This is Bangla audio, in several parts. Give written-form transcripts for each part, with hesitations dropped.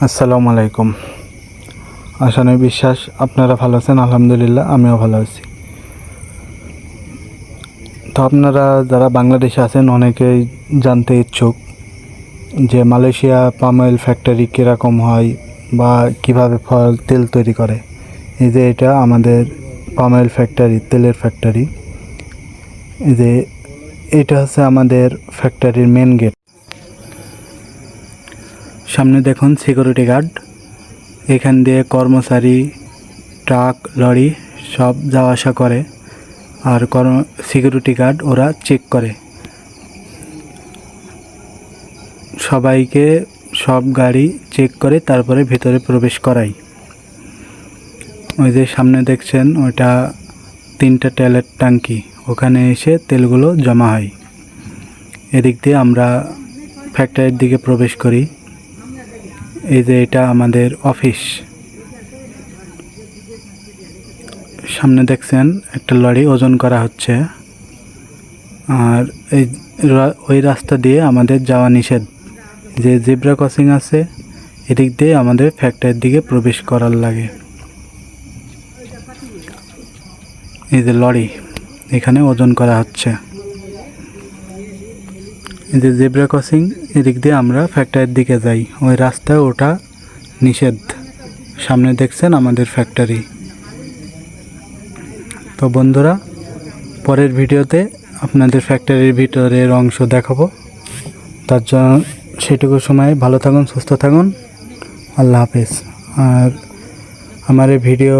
আসসালামু আলাইকুম। আশানুর বিশ্বাস আপনারা ভালো আছেন। আলহামদুলিল্লাহ আমিও ভালো আছি। তো আপনারা যারা বাংলাদেশে আছেন অনেকেই জানতে ইচ্ছুক যে মালয়েশিয়া পাম অয়েল ফ্যাক্টরি কীরকম হয় বা কিভাবে তেল তৈরি করে। এই যে এটা আমাদের পাম অয়েল ফ্যাক্টরি, তেলের ফ্যাক্টরি। এই যে এটা হচ্ছে আমাদের ফ্যাক্টরির মেন গেট। সামনে দেখুন সিকিউরিটি গার্ড, এখান দিয়ে কর্মচারী, ট্রাক, লরি সব যাওয়া আসা করে। আর সিকিউরিটি গার্ড ওরা চেক করে সবাইকে, সব গাড়ি চেক করে তারপরে ভেতরে প্রবেশ করাই। ওই যে সামনে দেখছেন ওটা 3টা তেলের ট্যাঙ্কি, ওখানে এসে তেলগুলো জমা হয়। এদিক দিয়ে আমরা ফ্যাক্টরির দিকে প্রবেশ করি। এই যে এটা আমাদের অফিস। সামনে দেখছেন একটা লরি ওজন করা হচ্ছে। আর ওই রাস্তা দিয়ে আমাদের যাওয়া নিষেধ। যে জেব্রা ক্রসিং আছে এদিক দিয়ে আমাদের ফ্যাক্টরির দিকে প্রবেশ করার লাগে। এই যে লরি এখানে ওজন করা হচ্ছে। এই যে জেব্রা ক্রসিং, এদিক দিয়ে আমরা ফ্যাক্টরির দিকে যাই, ওই রাস্তায় ওঠা নিষেধ। সামনে দেখছেন আমাদের ফ্যাক্টরি। তো বন্ধুরা, পরের ভিডিওতে আপনাদের ফ্যাক্টরির ভিতরের অংশ দেখাবো। তার জন্য সেটুকু সময় ভালো থাকুন, সুস্থ থাকুন। আল্লাহ হাফেজ। আর আমার এই ভিডিও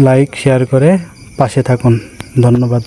লাইক শেয়ার করে পাশে থাকুন। ধন্যবাদ।